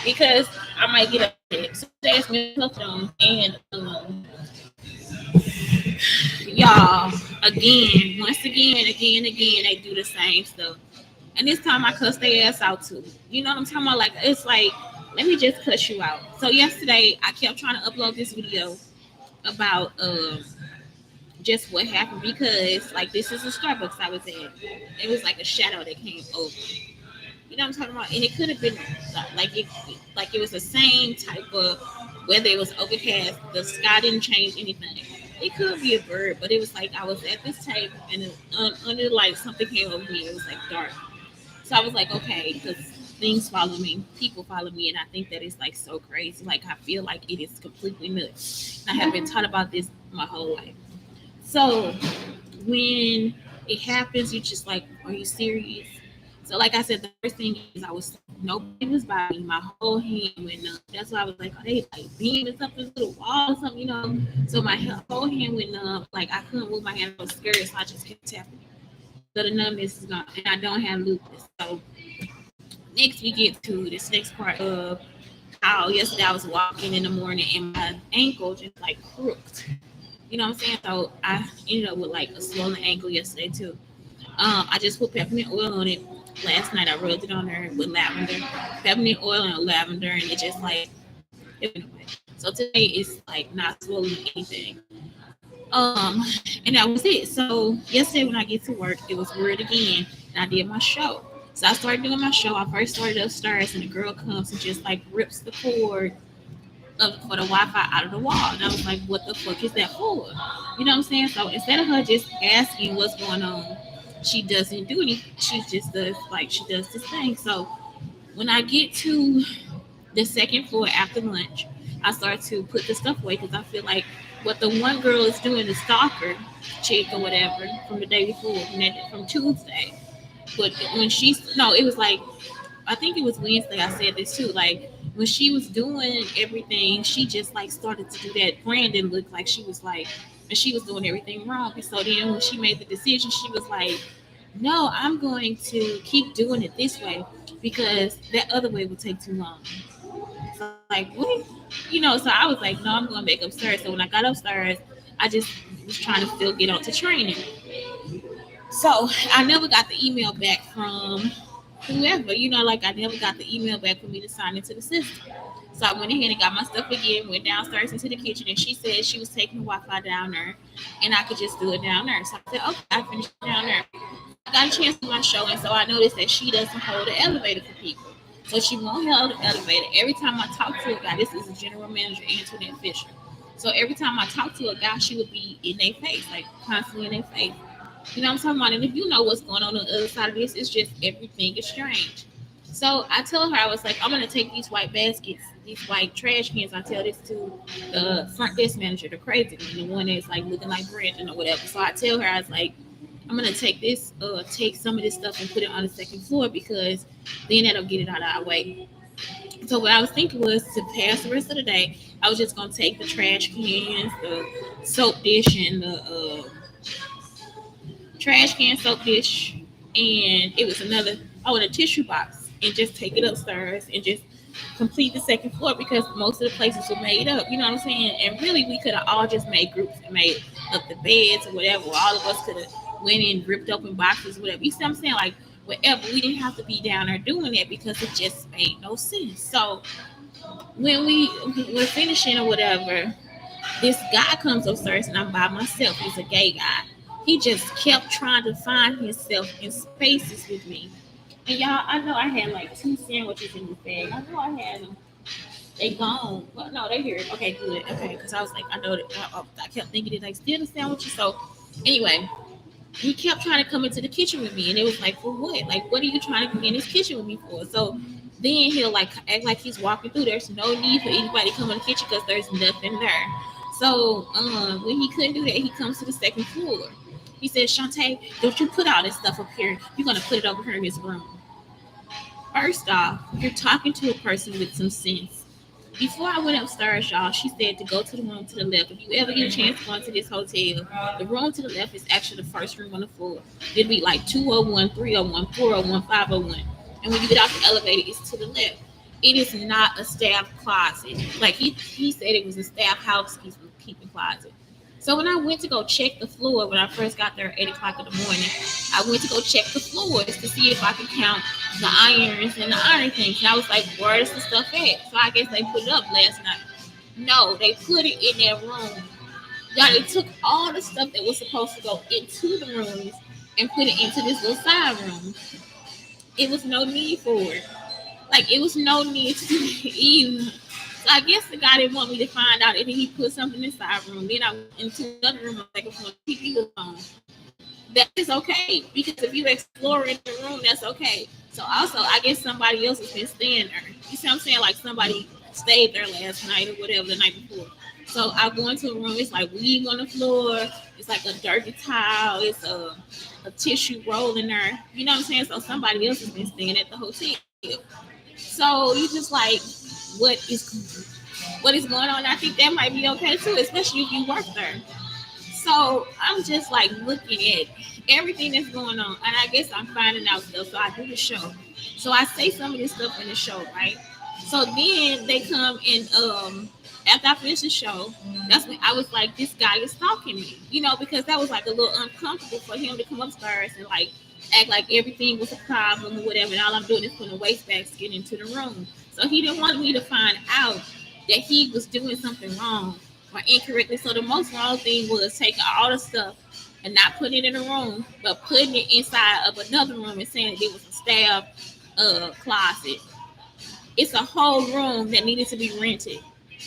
because I might get upset. So that's me on and y'all again, they do the same stuff. And this time I cussed their ass out too. You know what I'm talking about? Like it's like, let me just cuss you out. So yesterday I kept trying to upload this video about just what happened because like this is a Starbucks I was at. It was like a shadow that came over. You know what I'm talking about? And it could have been like it was the same type of weather. It was overcast. The sky didn't change anything. It could be a bird, but it was like I was at this table and under the light something came over me. It was like dark. So I was like, okay, because things follow me, people follow me, and I think that it's like so crazy. Like I feel like it is completely nuts. And I have been taught about this my whole life. So when it happens, you're just like, are you serious? So like I said, the first thing is I was nobody was by me. My whole hand went numb. That's why I was like, are they like beaming something to the wall or something, you know? So my whole hand went numb. Like I couldn't move my hand. I was scared, so I just kept tapping. So the numbness is gone, and I don't have lupus. So next we get to this next part of how yesterday I was walking in the morning and my ankle just like crooked. You know what I'm saying? So I ended up with like a swollen ankle yesterday too. I just put peppermint oil on it. Last night I rubbed it on there with lavender, peppermint oil and lavender, and it just like it went away. So today it's like not swollen or anything. Um, and that was it. So yesterday when I get to work, it was weird again, and I did my show. So I started doing my show. I first started upstairs, and the girl comes and just like rips the cord for the Wi-Fi out of the wall. And I was like, what the fuck is that for? You know what I'm saying? So instead of her just asking what's going on, she doesn't do anything. She just does like she does this thing. So when I get to the second floor after lunch, I start to put the stuff away because I feel like what the one girl is doing, the stalker chick or whatever from the day before, from Tuesday. But when she's no, it was like I think it was Wednesday. I said this too. Like when she was doing everything, she just like started to do that. Brandon looked like she was like, and she was doing everything wrong. And so then when she made the decision, she was like, "No, I'm going to keep doing it this way because that other way will take too long." So I was like, "What?" You know. So I was like, "No, I'm going back upstairs." So when I got upstairs, I just was trying to still get on to training. So I never got the email back from whoever, you know, like I never got the email back for me to sign into the system. So I went ahead and got my stuff again, went downstairs into the kitchen, and she said she was taking the Wi-Fi down there, and I could just do it down there. So I said, okay, I finished it down there. I got a chance to do my show, and so I noticed that she doesn't hold the elevator for people. So she won't hold the elevator. Every time I talk to a guy, this is a general manager, Antoinette Fisher. So every time I talk to a guy, she would be in their face, like constantly in their face. You know what I'm talking about? And if you know what's going on the other side of this, it's just everything is strange. So I told her, I was like, I'm gonna take these white baskets, these white trash cans. I tell this to the front desk manager, the crazy one, the one that's like looking like Brandon or whatever. So I tell her, I was like, I'm gonna take some of this stuff and put it on the second floor because then that'll get it out of our way. So what I was thinking was to pass the rest of the day, I was just gonna take the trash cans, the soap dish, and the trash can, soap dish, and it was another, oh, and a tissue box, and just take it upstairs and just complete the second floor because most of the places were made up. You know what I'm saying? And really, we could have all just made groups and made up the beds or whatever. All of us could have went in, ripped open boxes, whatever. You see what I'm saying? Like whatever. We didn't have to be down there doing that because it just made no sense. So when we were finishing or whatever, this guy comes upstairs and I'm by myself. He's a gay guy. He just kept trying to find himself in spaces with me. And y'all, I know I had like two sandwiches in this bag. I know I had them. They gone. Well, no, they here. Okay, good. Okay, because I was like, I know that I kept thinking that they still the sandwiches. So anyway, he kept trying to come into the kitchen with me, and it was like, for what? Like, what are you trying to be in this kitchen with me for? So then he'll like act like he's walking through. There's no need for anybody to come in the kitchen because there's nothing there. So when he couldn't do that, he comes to the second floor. He said, Shantae, don't you put all this stuff up here. You're gonna put it over here in his room. First off, you're talking to a person with some sense. Before I went upstairs, y'all, she said to go to the room to the left. If you ever get a chance to go into this hotel, the room to the left is actually the first room on the floor. It'll be like 201, 301, 401, 501. And when you get off the elevator, it's to the left. It is not a staff closet. Like he said it was a staff housekeeping closet. So when I went to go check the floor when I first got there at 8 o'clock in the morning, I went to go check the floors to see if I could count the irons and the iron things. And I was like, where is the stuff at? So I guess they put it up last night. No, they put it in that room. Y'all, they took all the stuff that was supposed to go into the rooms and put it into this little side room. It was no need for it. Like it was no need to even. So I guess the guy didn't want me to find out that he put something inside room. Then I went into another room like a TV was on. That is okay because if you explore in the room, that's okay. So also, I guess somebody else has been staying there. You see what I'm saying? Like somebody stayed there last night or whatever the night before. So I go into a room. It's like weed on the floor. It's like a dirty towel. It's a tissue roll in there. You know what I'm saying? So somebody else has been staying at the hotel. So you just like, what is going on? I think that might be okay too, especially if you work there. So I'm just like looking at everything that's going on, and I guess I'm finding out stuff. So I do the show. So I say some of this stuff in the show, right? So then they come and after I finish the show, that's when I was like, this guy is stalking me, because that was like a little uncomfortable for him to come upstairs and like act like everything was a problem or whatever, and all I'm doing is putting a wastebasket into the room. So he didn't want me to find out that he was doing something wrong or incorrectly. So the most wrong thing was taking all the stuff and not putting it in a room, but putting it inside of another room and saying that it was a staff closet. It's a whole room that needed to be rented,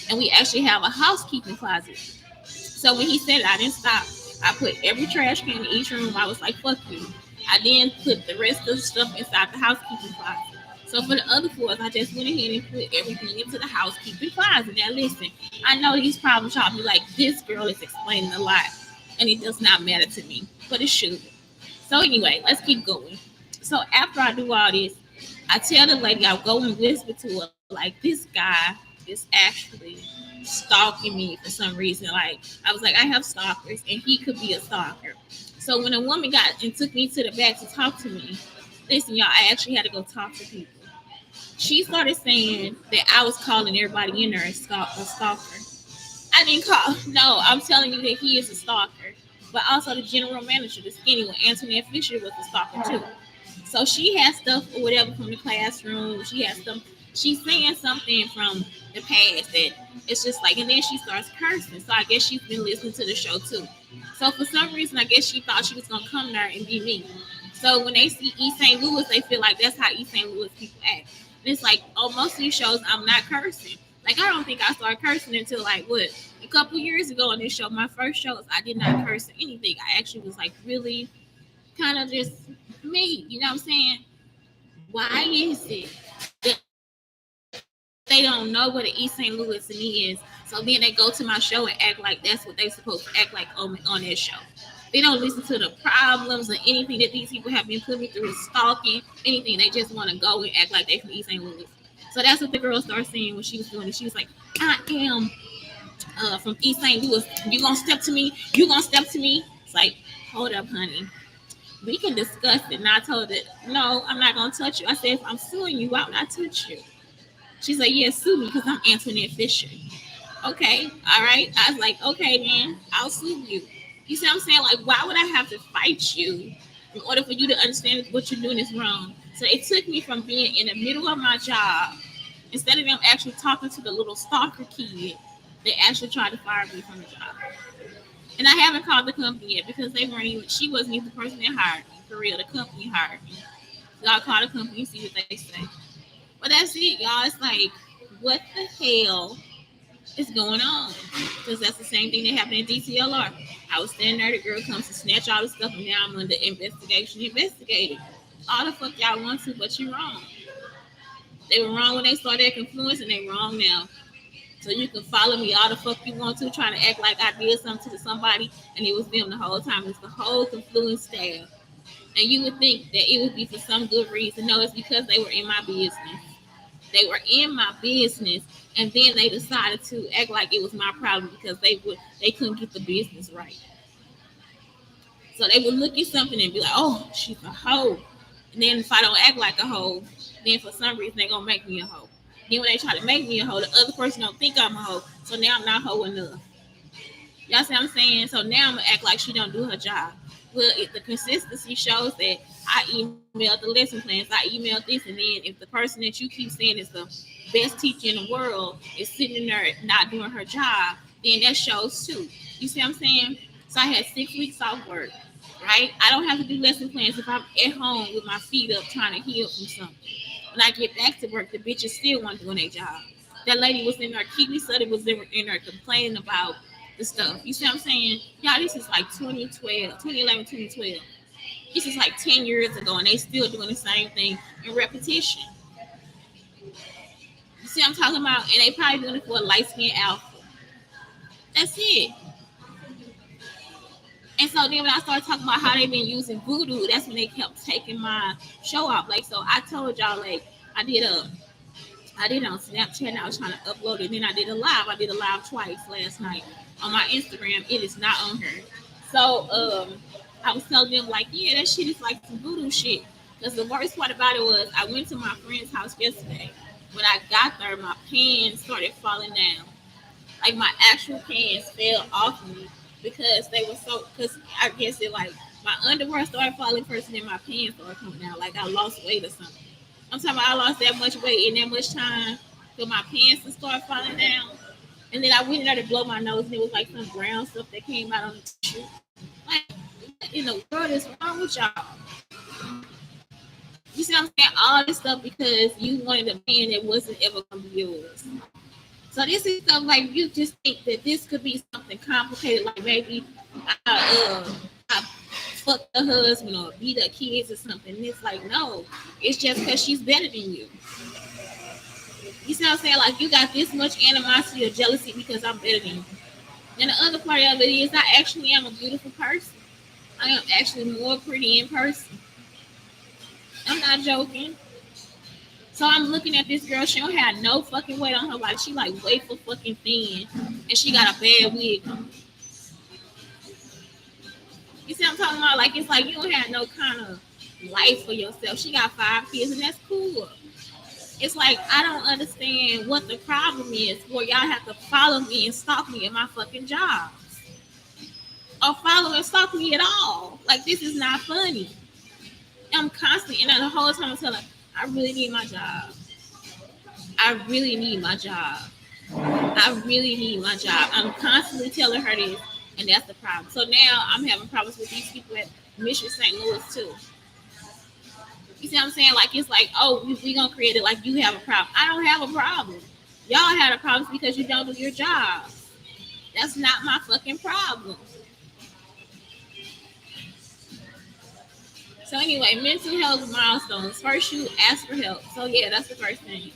and we actually have a housekeeping closet. So when he said it, I didn't stop. I put every trash can in each room. I was like, fuck you. I then put the rest of the stuff inside the housekeeping closet. So for the other floors, I just went ahead and put everything into the housekeeping closet. Now listen, I know these problems y'all be like, this girl is explaining a lot, and it does not matter to me, but it should. So anyway, let's keep going. So after I do all this, I tell the lady, I'll go and whisper to her, like, this guy is actually stalking me for some reason. Like, I was like, I have stalkers, and he could be a stalker. So when a woman got and took me to the back to talk to me, listen, y'all, I actually had to go talk to people. She started saying that I was calling everybody in there a stalker. I didn't call. No, I'm telling you that he is a stalker. But also the general manager, the skinny one, Antoinette Fisher, was a stalker too. So she has stuff or whatever from the classroom. She has some. She's saying something from the past that it's just like, and then she starts cursing. So I guess she's been listening to the show too. So for some reason, I guess she thought she was gonna come there and be me. So when they see East St. Louis, they feel like that's how East St. Louis people act. And it's like, oh, most of these shows, I'm not cursing. Like, I don't think I started cursing until like what, a couple years ago on this show. My first shows, I did not curse or anything. I actually was like really kind of just me. You know what I'm saying? Why is it that they don't know what an East St. Louis is? So then they go to my show and act like that's what they supposed to act like on that show. They don't listen to the problems or anything that these people have been putting me through, stalking, anything. They just want to go and act like they from East St. Louis. So that's what the girl started saying when she was doing it. She was like, I am from East St. Louis. You gonna step to me? You gonna step to me? It's like, hold up, honey. We can discuss it. And I told her, no, I'm not gonna touch you. I said, if I'm suing you, why would I touch you? She's like, yeah, sue me because I'm Antoinette Fisher. Okay, all right. I was like, okay, then I'll sue you. You see what I'm saying? Like, why would I have to fight you in order for you to understand what you're doing is wrong? So it took me from being in the middle of my job, instead of them actually talking to the little stalker kid, they actually tried to fire me from the job. And I haven't called the company yet because they weren't even, she wasn't even the person that hired me. For real, the company hired me. So I'll call the company and see what they say. But that's it, y'all. It's like, what the hell is going on? Because that's the same thing that happened in DTLR. I was standing there, the girl comes to snatch all the stuff, and now I'm under investigation, investigated. All the fuck y'all want to, but you're wrong. They were wrong when they started their confluence, and they wrong now. So you can follow me all the fuck you want to, trying to act like I did something to somebody, and it was them the whole time. It's the whole confluence staff. And you would think that it would be for some good reason. No, it's because they were in my business. They were in my business, and then they decided to act like it was my problem because they couldn't get the business right. So they would look at something and be like, "Oh, she's a hoe," and then if I don't act like a hoe, then for some reason they're gonna make me a hoe. Then when they try to make me a hoe, the other person don't think I'm a hoe. So now I'm not hoe enough. Y'all see what I'm saying? So now I'm gonna act like she don't do her job. Well, the consistency shows that I emailed the lesson plans, I emailed this, and then if the person that you keep saying is the best teacher in the world is sitting in there not doing her job, then that shows too. You see what I'm saying? So I had 6 weeks off work, right? I don't have to do lesson plans if I'm at home with my feet up trying to heal from something. When I get back to work, the bitches still weren't doing their job. That lady was in there, Kiki Sutter was in there complaining about the stuff. You see what I'm saying? Y'all, this is like 2012, 2011, 2012. This is like 10 years ago, and they still doing the same thing in repetition. You see what I'm talking about? And they probably doing it for a light skinned alpha. That's it. And so then when I started talking about how they've been using voodoo, that's when they kept taking my show off. Like, so I told y'all, like, I did it on Snapchat and I was trying to upload it. Then I did a live. I did a live twice last night on my Instagram. It is not on her. So I was telling them like, yeah, that shit is like some voodoo shit. Because the worst part about it was I went to my friend's house yesterday. When I got there, my pants started falling down. Like my actual pants fell off me because they were so. Because I guess it like my underwear started falling first, and then my pants started coming down. Like I lost weight or something. I'm talking about I lost that much weight in that much time till my pants would start falling down. And then I went in there to blow my nose and it was like some brown stuff that came out on the tissue. Like, what in the world is wrong with y'all? You see what I'm saying? All this stuff because you wanted a man that wasn't ever going to be yours. So this is stuff like you just think that this could be something complicated, like maybe I fuck the husband or beat the kids or something. And it's like, no, it's just because she's better than you. You see what I'm saying? Like you got this much animosity or jealousy because I'm better than you. And the other part of it is I actually am a beautiful person. I am actually more pretty in person. I'm not joking. So I'm looking at this girl. She don't have no fucking weight on her body. She like way for fucking thin, and she got a bad wig on. You see what I'm talking about? Like it's like you don't have no kind of life for yourself. She got 5 kids, and that's cool. It's like I don't understand what the problem is where y'all have to follow me and stalk me in my fucking job. Or follow and stalk me at all. Like this is not funny. I'm constantly and the whole time I'm telling her, I really need my job. I really need my job. I really need my job. I'm constantly telling her this, and that's the problem. So now I'm having problems with these people at Mission St. Louis too. You see what I'm saying? Like it's like, oh, we gonna create it like you have a problem. I don't have a problem. Y'all had a problem because you don't do your job. That's not my fucking problem. So anyway, mental health milestones. First, you ask for help. So yeah, that's the first thing.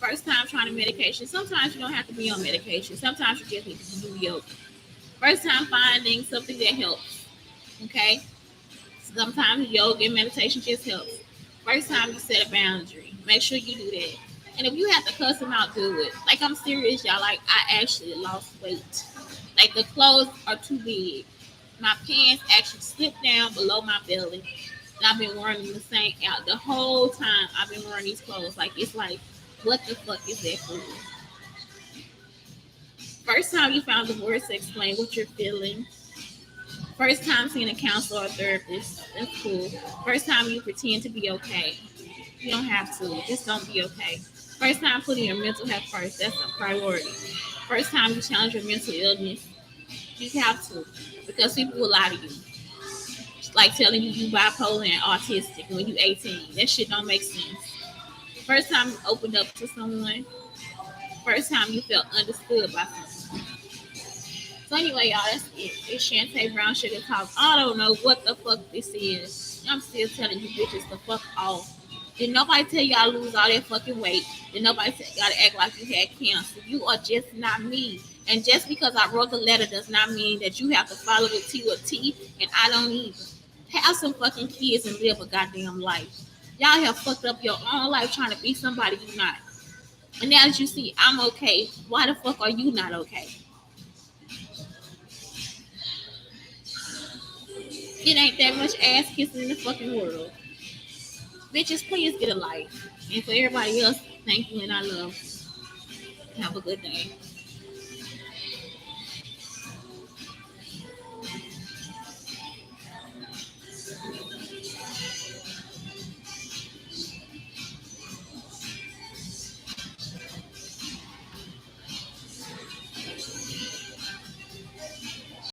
First time trying a medication. Sometimes you don't have to be on medication. Sometimes you just need to do yoga. First time finding something that helps. Okay. Sometimes yoga and meditation just helps. First time you set a boundary. Make sure you do that. And if you have to cuss them out, do it. Like I'm serious, y'all. Like I actually lost weight. Like the clothes are too big. My pants actually slipped down below my belly. And I've been wearing them the same out the whole time I've been wearing these clothes. Like it's like, what the fuck is that for? First time you found the words to explain what you're feeling. First time seeing a counselor or therapist. That's cool. First time you pretend to be okay. You don't have to. Just don't be okay. First time putting your mental health first. That's a priority. First time you challenge your mental illness. You have to. Because people will lie to you. Like telling you bipolar and autistic when you 18. That shit don't make sense. First time you opened up to someone. First time you felt understood by someone. So anyway, y'all, that's it. It's Shantae Brown Sugar Talk. I don't know what the fuck this is. I'm still telling you bitches to fuck off. Did nobody tell y'all lose all that fucking weight? Did nobody tell y'all to act like you had cancer? You are just not me. And just because I wrote the letter does not mean that you have to follow it T or T, and I don't either. Have some fucking kids and live a goddamn life. Y'all have fucked up your own life trying to be somebody you're not. And now that you see I'm okay, why the fuck are you not okay? It ain't that much ass kissing in the fucking world. Bitches, please get a life. And for everybody else, Thank you and I love. Have a good day.